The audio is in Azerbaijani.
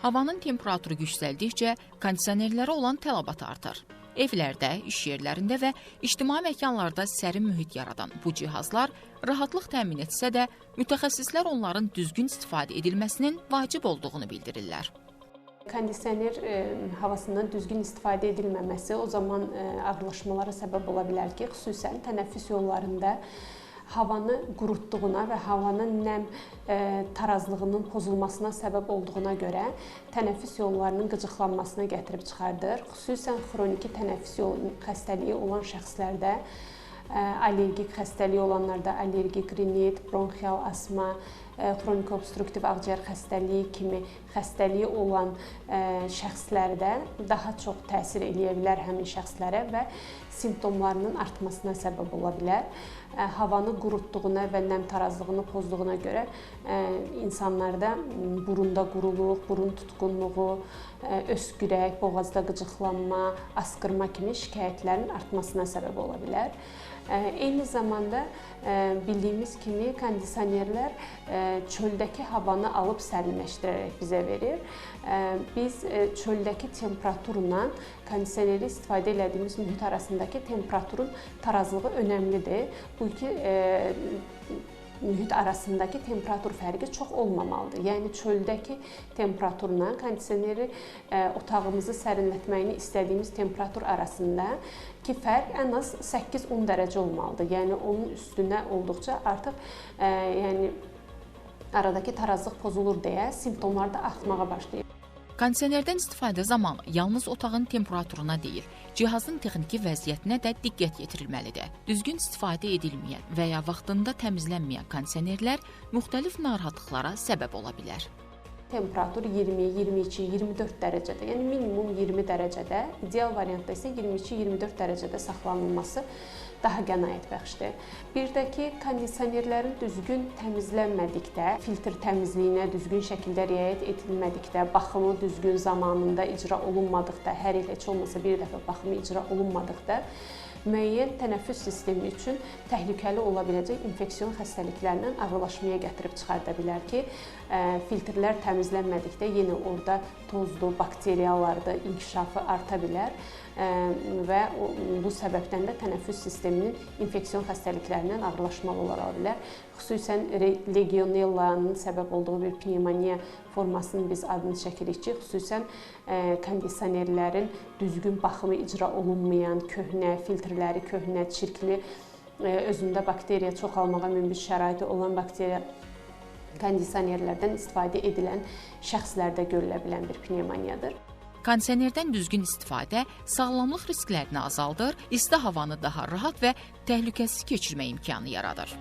Havanın temperaturu yüksəldikcə kondisionerlərə olan tələbat artır. Evlərdə, iş yerlərində və ictimai məkanlarda sərin mühit yaradan bu cihazlar rahatlıq təmin etsə də, mütəxəssislər onların düzgün istifadə edilməsinin vacib olduğunu bildirirlər. Kondisioner havasından düzgün istifadə edilməməsi o zaman ağırlaşmalara səbəb ola bilər ki, xüsusən tənəffüs yollarında havanı qurutduğuna və havanın nəm tarazlığının pozulmasına səbəb olduğuna görə tənəffüs yollarının qıcıqlanmasına gətirib çıxardır. Xüsusən xroniki tənəffüs yolu xəstəliyi olan şəxslərdə, allergik xəstəliyi olanlarda allergik rinit, bronxial asma, xroniki obstruktiv ağciyər xəstəliyi kimi xəstəliyi olan şəxslərdə daha çox təsir edə bilər həmin şəxslərə və simptomlarının artmasına səbəb ola bilər. Havanı qurutduğuna və nəm tarazlığını pozduğuna görə insanlarda burunda quruluq, burun tutqunluğu, öskürək, boğazda qıcıqlanma, askırma kimi şikayətlərin artmasına səbəb ola bilər. Eyni zamanda bildiyimiz kimi kondisionerlər çöldəki havanı alıb sərinləşdirərək bizə verir. Biz çöldəki temperaturla kondisioneri istifadə etdiyimiz mühit arasındakı temperaturun tarazlığı önəmlidir. Bu iki mühit arasındakı temperatur fərqi çox olmamalıdır. Yəni çöldəki temperaturla kondisioneri otağımızı sərinlətməyini istədiyimiz temperatur arasındakı fərq ən az 8-10 dərəcə olmalıdır. Yəni onun üstünə olduqca artıq aradakı tarazlıq pozulur deyə simptomlar da artmağa başlayır. Kondisionerdən istifadə zamanı yalnız otağın temperaturuna deyil, cihazın texniki vəziyyətinə də diqqət yetirilməlidir. Düzgün istifadə edilməyən və ya vaxtında təmizlənməyən kondisionerlər müxtəlif narahatlıqlara səbəb ola bilər. Temperatur 20, 22, 24 dərəcədə, yəni minimum 20 dərəcədə, ideal variantda isə 22-24 dərəcədə saxlanılması daha qənaətbəxşdir. Bir də ki, kondisionerlərin düzgün təmizlənmədikdə, filtr təmizliyinə düzgün şəkildə riayət edilmədikdə, baxımı düzgün zamanında icra olunmadıqda, hər il heç olmasa bir dəfə baxımı icra olunmadıqda, müəyyən tənəffüs sistemi üçün təhlükəli ola biləcək infeksion xəstəliklərindən ağırlaşmaya gətirib çıxarda bilər ki, filtrlər təmizlənmədikdə yenə orada tozdur, bakteriyalardır, inkişafı arta bilər və bu səbəbdən də tənəffüs sisteminin infeksion xəstəliklərindən ağırlaşmalı ola bilər. Xüsusən legionellanın səbəb olduğu bir pnevmoniya formasının biz adını çəkirik ki, xüsusən kondisionerlərin düzgün baxımı icra olunmayan, köhnə, filtrləri köhnə, çirkli, özündə bakteriya çoxalmağa münbit şəraiti olan bakteriya kondisionerlərdən istifadə edilən şəxslərdə görülə bilən bir pnevmoniyadır. Kondisionerdən düzgün istifadə sağlamlıq risklərini azaldır, isti havanı daha rahat və təhlükəsiz keçirmə imkanı yaradır.